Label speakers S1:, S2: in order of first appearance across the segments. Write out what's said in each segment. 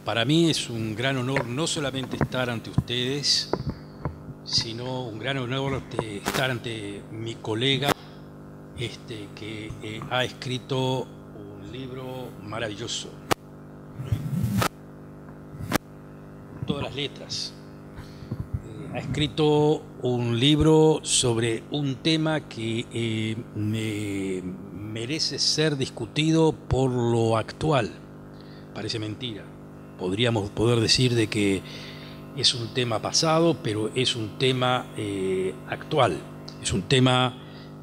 S1: Para mí es un gran honor no solamente estar ante ustedes, sino un gran honor estar ante mi colega que ha escrito un libro maravilloso, todas las letras. Ha escrito un libro sobre un tema que merece ser discutido por lo actual. Parece mentira. Podríamos poder decir de que es un tema pasado, pero es un tema actual. Es un tema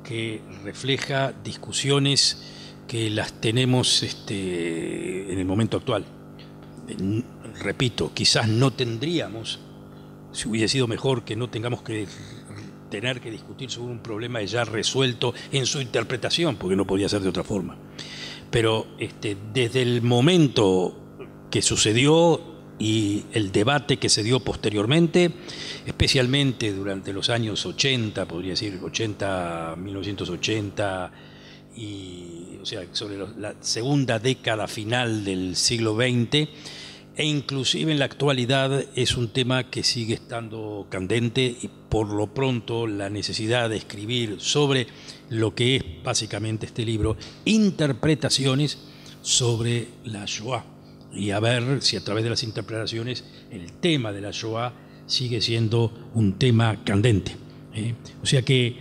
S1: que refleja discusiones que las tenemos en el momento actual. Repito, quizás no tendríamos, si hubiese sido mejor que no tengamos que tener que discutir sobre un problema ya resuelto en su interpretación, porque no podía ser de otra forma. Pero desde el momento que sucedió y el debate que se dio posteriormente, especialmente durante los años 80, podría decir 1980, y, o sea, sobre la segunda década final del siglo XX, e inclusive en la actualidad es un tema que sigue estando candente, y por lo pronto la necesidad de escribir sobre lo que es básicamente este libro, interpretaciones sobre la Shoah, y a ver si a través de las interpretaciones el tema de la Shoah sigue siendo un tema candente. O sea que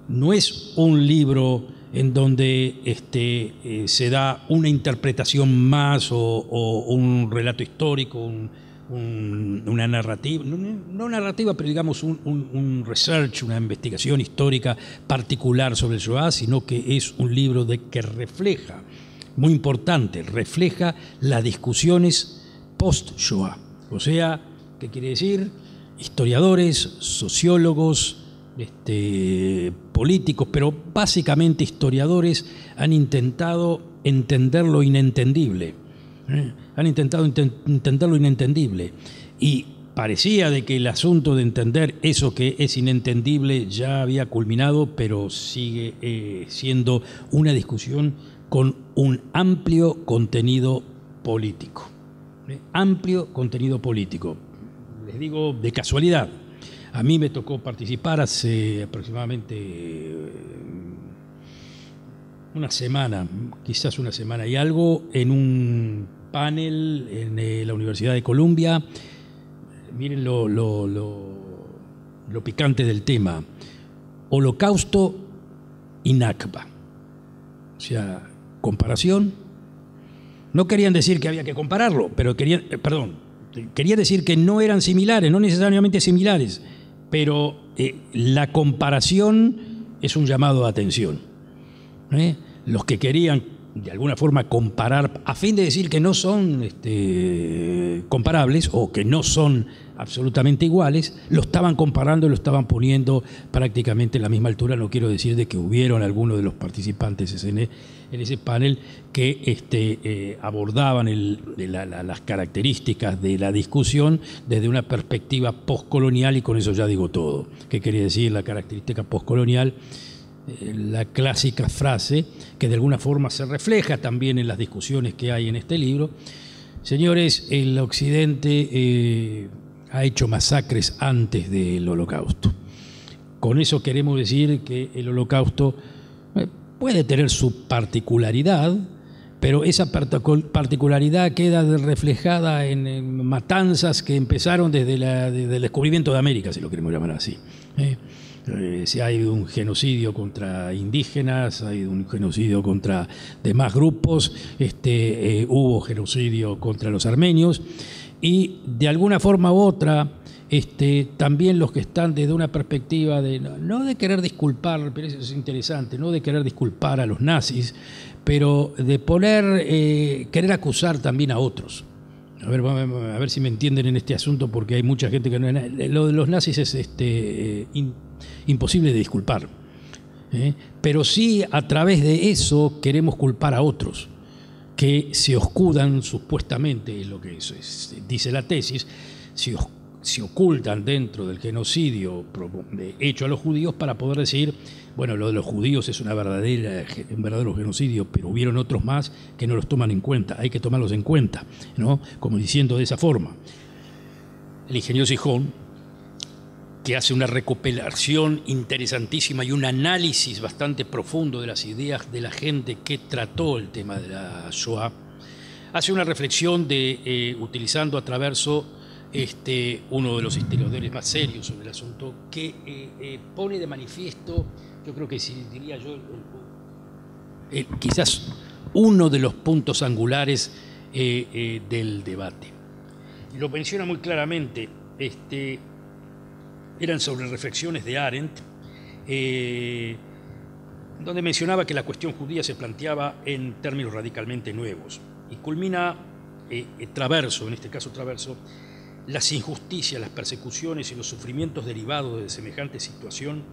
S1: no es un libro en donde se da una interpretación más o un relato histórico, una narrativa, no narrativa, pero digamos un research, una investigación histórica particular sobre el Shoah, sino que es un libro que refleja, muy importante, refleja las discusiones post-Shoah. O sea, ¿qué quiere decir? Historiadores, sociólogos, políticos, pero básicamente historiadores han intentado entender lo inentendible. Han intentado entender lo inentendible. Y parecía de que el asunto de entender eso que es inentendible ya había culminado, pero sigue siendo una discusión con un amplio contenido político. Amplio contenido político. Les digo de casualidad. A mí me tocó participar hace aproximadamente una semana, quizás una semana y algo, en un panel en la Universidad de Columbia. Miren lo picante del tema. Holocausto y Nakba. O sea, comparación. No querían decir que había que compararlo, pero quería decir que no eran similares, no necesariamente similares, pero la comparación es un llamado de atención. Los que querían de alguna forma comparar, a fin de decir que no son comparables o que no son absolutamente iguales, lo estaban comparando y lo estaban poniendo prácticamente a la misma altura. No quiero decir de que hubieron algunos de los participantes en ese panel que abordaban las características de la discusión desde una perspectiva postcolonial, y con eso ya digo todo. ¿Qué quería decir la característica postcolonial? La clásica frase que de alguna forma se refleja también en las discusiones que hay en este libro. Señores, el Occidente ha hecho masacres antes del Holocausto. Con eso queremos decir que el Holocausto puede tener su particularidad, pero esa particularidad queda reflejada en matanzas que empezaron desde el descubrimiento de América, si lo queremos llamar así. Si hay un genocidio contra indígenas, hay un genocidio contra demás grupos, hubo genocidio contra los armenios, y de alguna forma u otra también los que están desde una perspectiva no de querer disculpar, pero eso es interesante, no de querer disculpar a los nazis, pero de querer acusar también a otros. A ver si me entienden en este asunto, porque hay mucha gente que no. Lo de los nazis es imposible de disculpar, pero sí a través de eso queremos culpar a otros que se escudan supuestamente, es lo que dice la tesis, se ocultan dentro del genocidio hecho a los judíos para poder decir, bueno, lo de los judíos es un verdadero genocidio, pero hubieron otros más que no los toman en cuenta, hay que tomarlos en cuenta, ¿no? Como diciendo de esa forma. El ingeniero Gijón, que hace una recopilación interesantísima y un análisis bastante profundo de las ideas de la gente que trató el tema de la Shoah, hace una reflexión utilizando a Traverso uno de los historiadores más serios sobre el asunto, que pone de manifiesto, yo creo que diría yo, quizás uno de los puntos angulares del debate. Y lo menciona muy claramente, eran sobre reflexiones de Arendt, donde mencionaba que la cuestión judía se planteaba en términos radicalmente nuevos. Y culmina Traverso, en este caso Traverso, las injusticias, las persecuciones y los sufrimientos derivados de semejante situación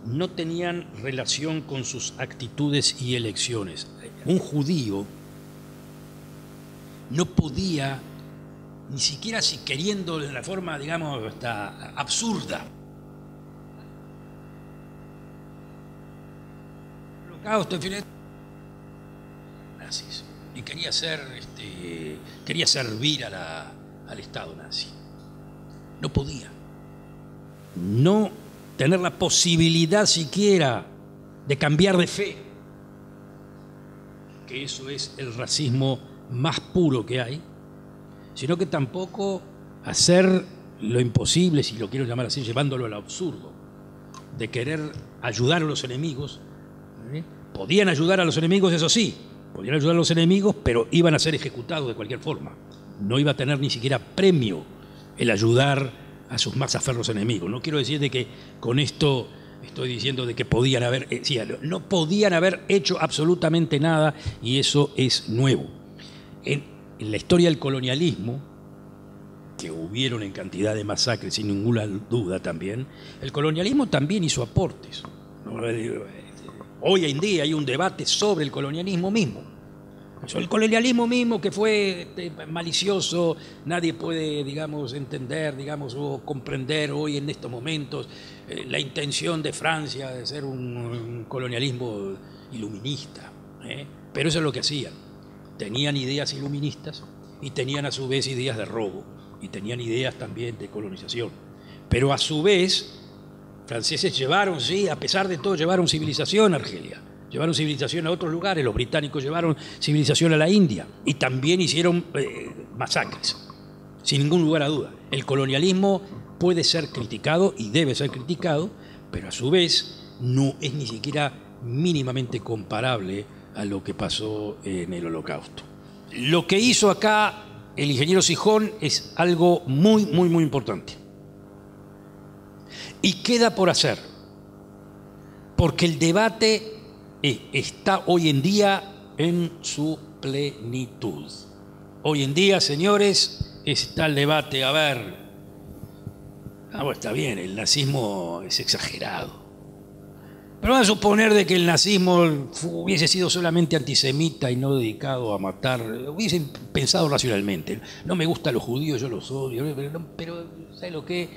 S1: no tenían relación con sus actitudes y elecciones. Un judío no podía, ni siquiera si queriendo de la forma, digamos, hasta absurda, holocausto, en fin, nazis, y quería servir al Estado nazi. No podía. No tener la posibilidad siquiera de cambiar de fe, que eso es el racismo más puro que hay, sino que tampoco hacer lo imposible, si lo quiero llamar así, llevándolo al absurdo, de querer ayudar a los enemigos. Podían ayudar a los enemigos, eso sí, podían ayudar a los enemigos, pero iban a ser ejecutados de cualquier forma. No iba a tener ni siquiera premio el ayudar a sus más aferros enemigos. No quiero decir de que con esto estoy diciendo de que podían haber, no podían haber hecho absolutamente nada, y eso es nuevo. En la historia del colonialismo, que hubieron en cantidad de masacres, sin ninguna duda también, el colonialismo también hizo aportes. Hoy en día hay un debate sobre el colonialismo mismo. El colonialismo mismo que fue malicioso, nadie puede, digamos, entender, digamos, o comprender hoy en estos momentos la intención de Francia de ser un colonialismo iluminista. Pero eso es lo que hacían. Tenían ideas iluministas y tenían a su vez ideas de robo y tenían ideas también de colonización. Pero a su vez, franceses llevaron, sí, a pesar de todo, llevaron civilización a Argelia. Llevaron civilización a otros lugares, los británicos llevaron civilización a la India y también hicieron masacres, sin ningún lugar a duda. El colonialismo puede ser criticado y debe ser criticado, pero a su vez no es ni siquiera mínimamente comparable a lo que pasó en el Holocausto. Lo que hizo acá el ingeniero Gijón es algo muy, muy, muy importante. Y queda por hacer, porque el debate está hoy en día en su plenitud. Hoy en día, señores, está el debate, a ver, bueno, está bien, el nazismo es exagerado, pero vamos a suponer de que el nazismo hubiese sido solamente antisemita y no dedicado a matar, hubiesen pensado racionalmente. No me gustan los judíos, yo los odio, pero ¿sabes lo que?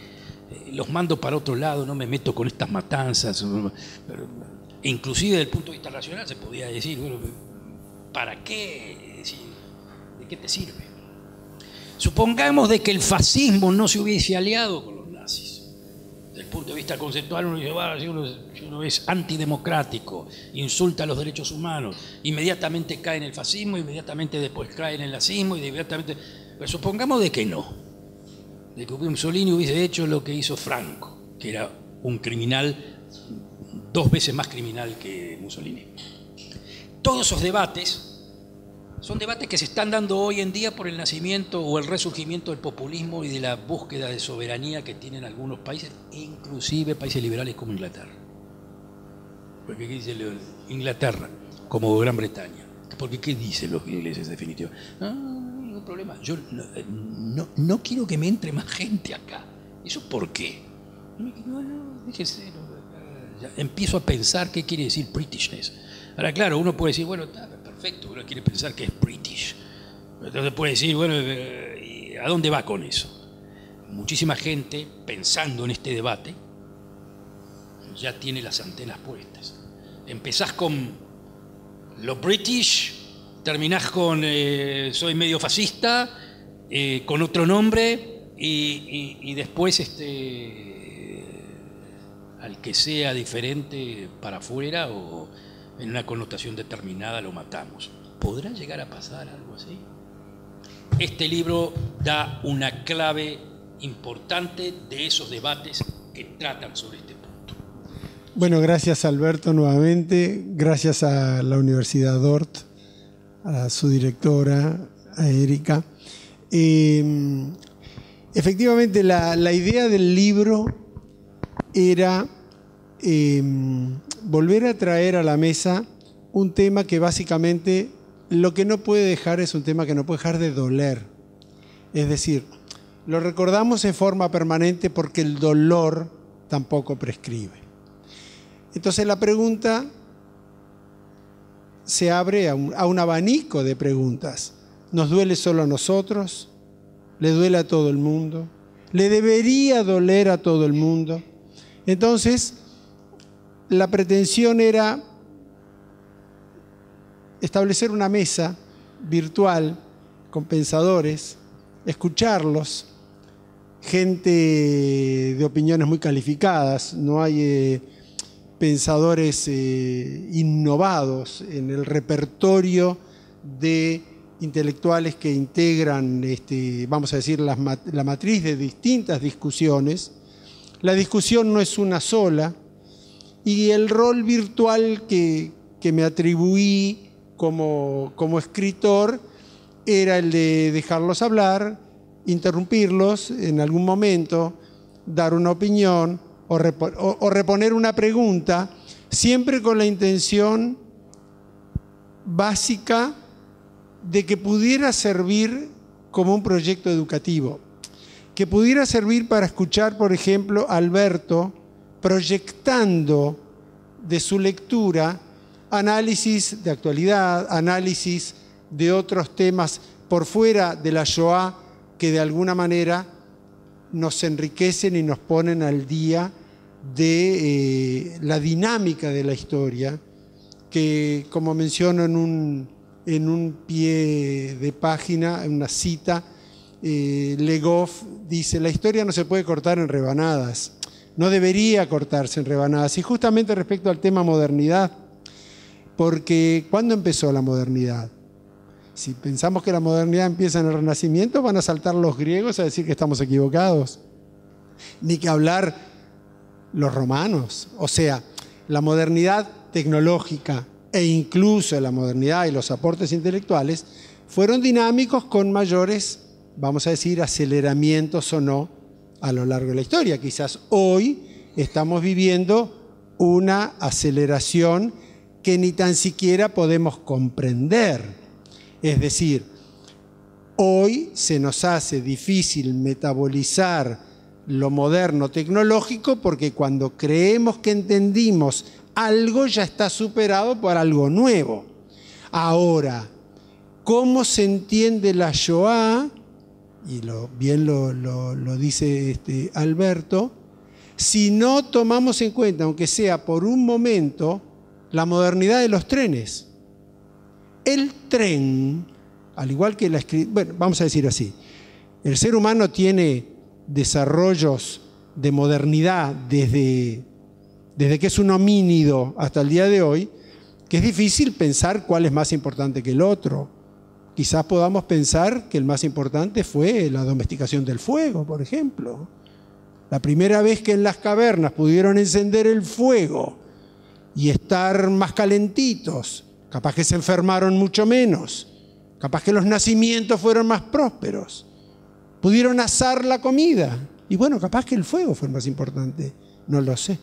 S1: Los mando para otro lado, no me meto con estas matanzas. Inclusive desde el punto de vista racional se podía decir, bueno, ¿para qué? ¿De qué te sirve? Supongamos de que el fascismo no se hubiese aliado con los nazis. Desde el punto de vista conceptual uno dice, bueno, si uno es antidemocrático, insulta a los derechos humanos, inmediatamente cae en el fascismo, inmediatamente después cae en el nazismo, y inmediatamente... Pero supongamos de que no, de que Mussolini hubiese hecho lo que hizo Franco, que era un criminal 2 veces más criminal que Mussolini. Todos esos debates son debates que se están dando hoy en día por el nacimiento o el resurgimiento del populismo y de la búsqueda de soberanía que tienen algunos países, inclusive países liberales como Inglaterra. Porque ¿qué dice Inglaterra como Gran Bretaña? Porque ¿qué dicen los ingleses definitivamente? No hay problema. Yo no quiero que me entre más gente acá. ¿Eso por qué? Déjese, empiezo a pensar qué quiere decir Britishness. Ahora, claro, uno puede decir, bueno, está perfecto, uno quiere pensar que es British. Entonces puede decir, bueno, ¿a dónde va con eso? Muchísima gente, pensando en este debate, ya tiene las antenas puestas. Empezás con lo British, terminás con soy medio fascista, con otro nombre, y después al que sea diferente para afuera o en una connotación determinada lo matamos. ¿Podrá llegar a pasar algo así? Este libro da una clave importante de esos debates que tratan sobre este punto.
S2: Bueno, gracias Alberto nuevamente, gracias a la Universidad Dort, a su directora, a Erika. Efectivamente, la idea del libro era volver a traer a la mesa un tema que básicamente lo que no puede dejar es un tema que no puede dejar de doler. Es decir, lo recordamos en forma permanente porque el dolor tampoco prescribe. Entonces la pregunta se abre a un abanico de preguntas. ¿Nos duele solo a nosotros? ¿Le duele a todo el mundo? ¿Le debería doler a todo el mundo? Entonces, la pretensión era establecer una mesa virtual con pensadores, escucharlos, gente de opiniones muy calificadas, no hay pensadores innovados en el repertorio de intelectuales que integran, vamos a decir, la matriz de distintas discusiones. La discusión no es una sola, y el rol virtual que me atribuí como escritor era el de dejarlos hablar, interrumpirlos en algún momento, dar una opinión o reponer una pregunta, siempre con la intención básica de que pudiera servir como un proyecto educativo, que pudiera servir para escuchar, por ejemplo, a Alberto proyectando de su lectura análisis de actualidad, análisis de otros temas por fuera de la Shoah que de alguna manera nos enriquecen y nos ponen al día de la dinámica de la historia, que, como menciono en un pie de página, en una cita, Le Goff dice: la historia no se puede cortar en rebanadas, no debería cortarse en rebanadas. Y justamente respecto al tema modernidad, porque ¿cuándo empezó la modernidad? Si pensamos que la modernidad empieza en el Renacimiento, van a saltar los griegos a decir que estamos equivocados. Ni que hablar los romanos. O sea, la modernidad tecnológica e incluso la modernidad y los aportes intelectuales fueron dinámicos con mayores, vamos a decir, aceleramientos o no a lo largo de la historia. Quizás hoy estamos viviendo una aceleración que ni tan siquiera podemos comprender. Es decir, hoy se nos hace difícil metabolizar lo moderno tecnológico porque cuando creemos que entendimos algo ya está superado por algo nuevo. Ahora, ¿cómo se entiende la Shoah? Y bien lo dice Alberto, si no tomamos en cuenta, aunque sea por un momento, la modernidad de los trenes. El tren, al igual que bueno, vamos a decir así, el ser humano tiene desarrollos de modernidad desde que es un homínido hasta el día de hoy, que es difícil pensar cuál es más importante que el otro. Quizás podamos pensar que el más importante fue la domesticación del fuego, por ejemplo. La primera vez que en las cavernas pudieron encender el fuego y estar más calentitos, capaz que se enfermaron mucho menos, capaz que los nacimientos fueron más prósperos, pudieron asar la comida, y bueno, capaz que el fuego fue más importante, no lo sé.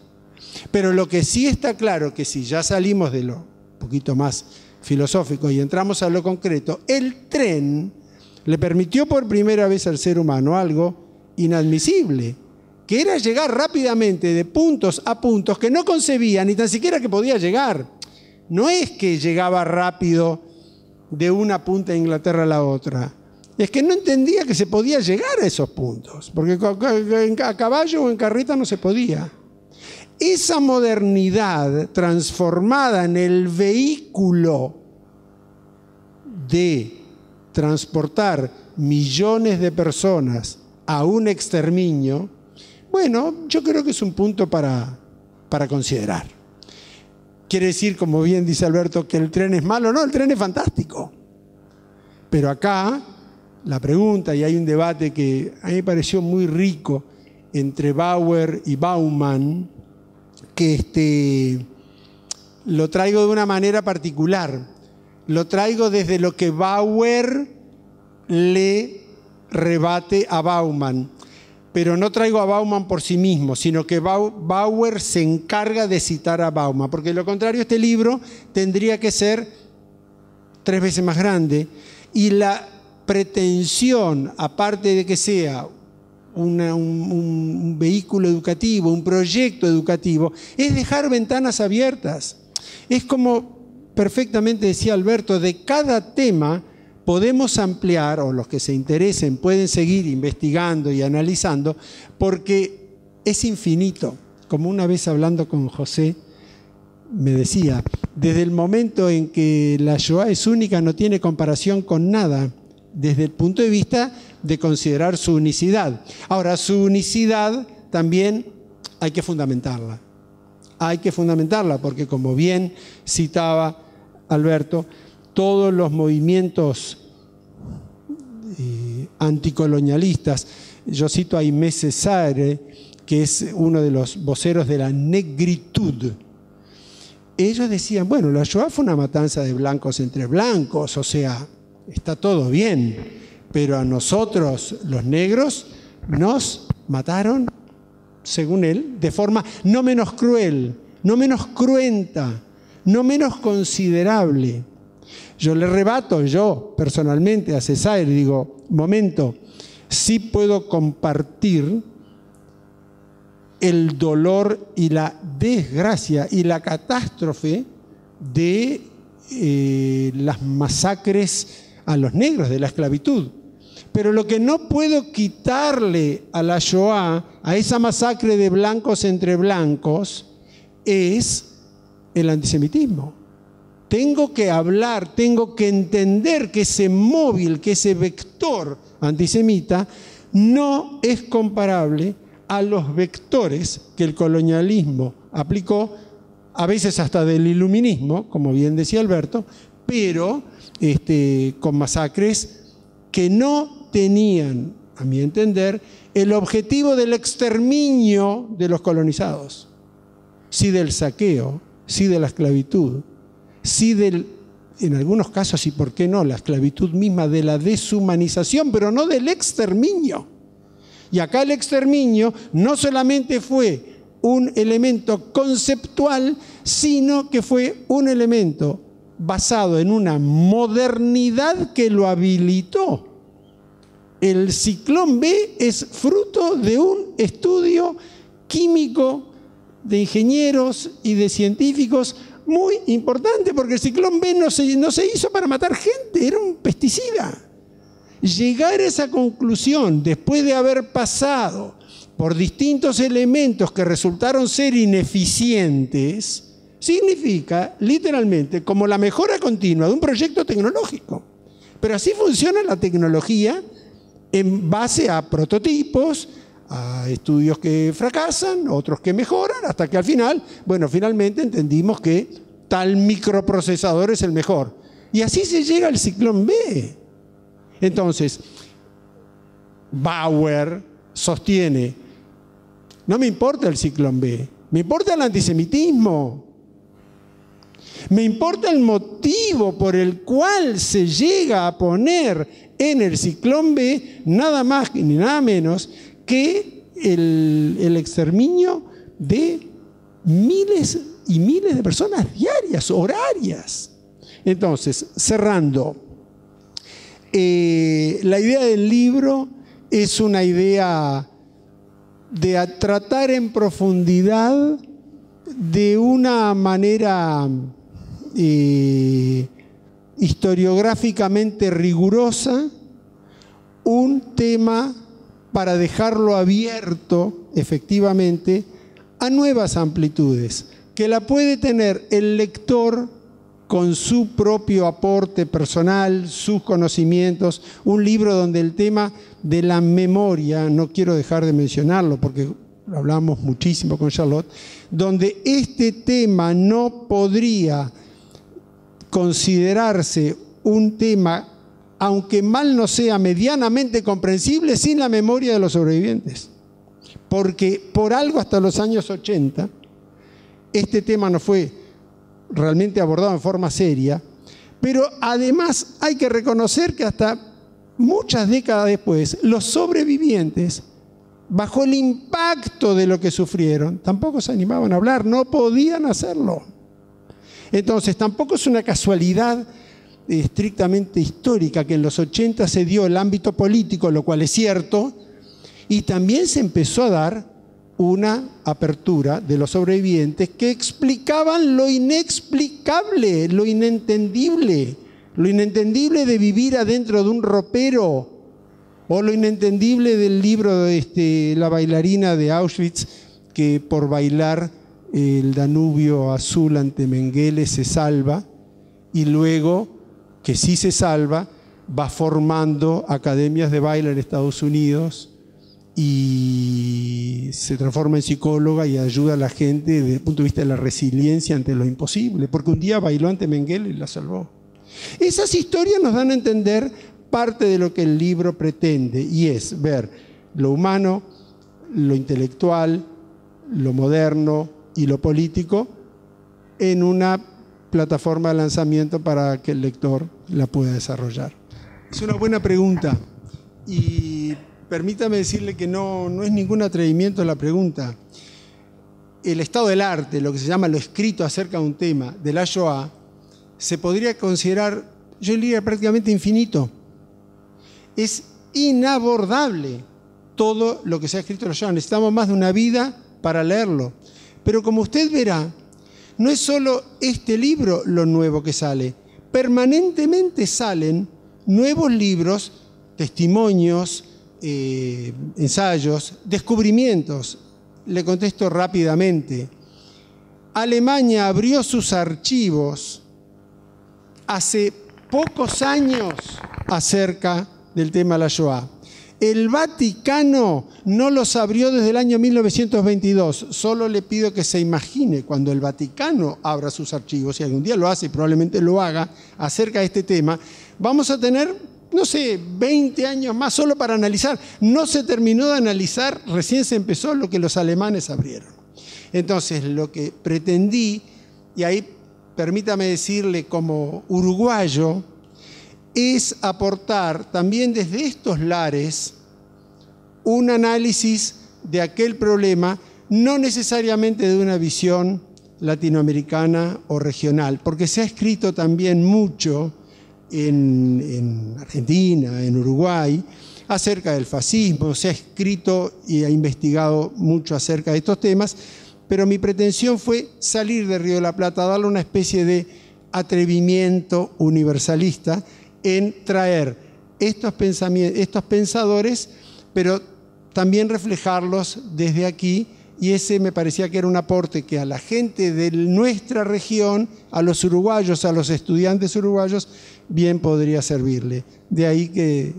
S2: Pero lo que sí está claro, que si ya salimos de lo poquito más filosófico y entramos a lo concreto, el tren le permitió por primera vez al ser humano algo inadmisible, que era llegar rápidamente de puntos a puntos que no concebía ni tan siquiera que podía llegar. No es que llegaba rápido de una punta de Inglaterra a la otra, es que no entendía que se podía llegar a esos puntos, porque a caballo o en carreta no se podía. esa modernidad transformada en el vehículo de transportar millones de personas a un exterminio, bueno, yo creo que es un punto para considerar. ¿Quiere decir, como bien dice Alberto, que el tren es malo? No, el tren es fantástico. Pero acá la pregunta, y hay un debate que a mí me pareció muy rico entre Bauer y Bauman, que lo traigo de una manera particular. Lo traigo desde lo que Bauer le rebate a Bauman. Pero no traigo a Bauman por sí mismo, sino que Bauer se encarga de citar a Bauman, porque de lo contrario este libro tendría que ser 3 veces más grande, y la pretensión, aparte de que sea un vehículo educativo, un proyecto educativo, es dejar ventanas abiertas. Es como perfectamente decía Alberto, de cada tema podemos ampliar, o los que se interesen pueden seguir investigando y analizando, porque es infinito. Como una vez hablando con José, me decía, desde el momento en que la Shoah es única, no tiene comparación con nada, desde el punto de vista de considerar su unicidad. Ahora, su unicidad también hay que fundamentarla. Hay que fundamentarla porque, como bien citaba Alberto, todos los movimientos anticolonialistas, yo cito a Aimé Césaire, que es uno de los voceros de la negritud, ellos decían, bueno, la Shoah fue una matanza de blancos entre blancos, o sea, está todo bien, pero a nosotros, los negros, nos mataron, según él, de forma no menos cruel, no menos cruenta, no menos considerable. Yo le rebato, yo personalmente a Césaire, digo, momento, sí puedo compartir el dolor y la desgracia y la catástrofe de las masacres a los negros, de la esclavitud. Pero lo que no puedo quitarle a la Shoah, a esa masacre de blancos entre blancos, es el antisemitismo. Tengo que hablar, tengo que entender que ese móvil, que ese vector antisemita no es comparable a los vectores que el colonialismo aplicó, a veces hasta del iluminismo, como bien decía Alberto, pero con masacres que no tenían, a mi entender, el objetivo del exterminio de los colonizados, sí del saqueo, sí de la esclavitud, sí en algunos casos, y por qué no, la esclavitud misma, de la deshumanización, pero no del exterminio. Y acá el exterminio no solamente fue un elemento conceptual, sino que fue un elemento basado en una modernidad que lo habilitó. El Ciclón B es fruto de un estudio químico de ingenieros y de científicos muy importante, porque el Ciclón B no se hizo para matar gente, era un pesticida. Llegar a esa conclusión después de haber pasado por distintos elementos que resultaron ser ineficientes, significa literalmente como la mejora continua de un proyecto tecnológico. Pero así funciona la tecnología en base a prototipos, a estudios que fracasan, otros que mejoran, hasta que al final, bueno, finalmente entendimos que tal microprocesador es el mejor. Y así se llega al Ciclón B. Entonces, Bauer sostiene, no me importa el Ciclón B, me importa el antisemitismo, me importa el motivo por el cual se llega a poner en el Ciclón B nada más ni nada menos que el exterminio de miles y miles de personas diarias, horarias. Entonces, cerrando, la idea del libro es una idea de tratar en profundidad, de una manera historiográficamente rigurosa, un tema para dejarlo abierto, efectivamente, a nuevas amplitudes, que la puede tener el lector con su propio aporte personal, sus conocimientos, un libro donde el tema de la memoria, no quiero dejar de mencionarlo porque hablamos muchísimo con Charlotte, donde este tema no podría considerarse un tema, aunque mal no sea, medianamente comprensible sin la memoria de los sobrevivientes. Porque por algo hasta los años 80 este tema no fue realmente abordado en forma seria, pero además hay que reconocer que hasta muchas décadas después los sobrevivientes, bajo el impacto de lo que sufrieron, tampoco se animaban a hablar, no podían hacerlo. Entonces tampoco es una casualidad estrictamente histórica que en los 80 se dio el ámbito político, lo cual es cierto, y también se empezó a dar una apertura de los sobrevivientes que explicaban lo inexplicable, lo inentendible de vivir adentro de un ropero, o lo inentendible del libro de la bailarina de Auschwitz, que por bailar el Danubio azul ante Mengele se salva, y luego que sí se salva, va formando academias de baile en Estados Unidos y se transforma en psicóloga y ayuda a la gente desde el punto de vista de la resiliencia ante lo imposible, porque un día bailó ante Mengele y la salvó. Esas historias nos dan a entender parte de lo que el libro pretende, y es ver lo humano, lo intelectual, lo moderno y lo político en una plataforma de lanzamiento para que el lector la pueda desarrollar. Es una buena pregunta y permítame decirle que no es ningún atrevimiento la pregunta. El estado del arte, lo que se llama lo escrito acerca de un tema de la Shoah, se podría considerar, yo diría, prácticamente infinito. Es inabordable todo lo que se ha escrito en la Shoah. Necesitamos más de una vida para leerlo. Pero como usted verá, no es solo este libro lo nuevo que sale. Permanentemente salen nuevos libros, testimonios, ensayos, descubrimientos. Le contesto rápidamente. Alemania abrió sus archivos hace pocos años acerca del tema de la Shoah. El Vaticano no los abrió desde el año 1922. Solo le pido que se imagine cuando el Vaticano abra sus archivos, y algún día lo hace y probablemente lo haga, acerca de este tema, vamos a tener, no sé, 20 años más solo para analizar. No se terminó de analizar, recién se empezó lo que los alemanes abrieron. Entonces, lo que pretendí, y ahí permítame decirle como uruguayo, es aportar también desde estos lares un análisis de aquel problema, no necesariamente de una visión latinoamericana o regional, porque se ha escrito también mucho en Argentina, en Uruguay, acerca del fascismo, se ha escrito y ha investigado mucho acerca de estos temas, pero mi pretensión fue salir de Río de la Plata, darle una especie de atrevimiento universalista en traer estos pensadores, pero también reflejarlos desde aquí, y ese me parecía que era un aporte que a la gente de nuestra región, a los uruguayos, a los estudiantes uruguayos, bien podría servirle. De ahí que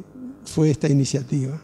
S2: fue esta iniciativa.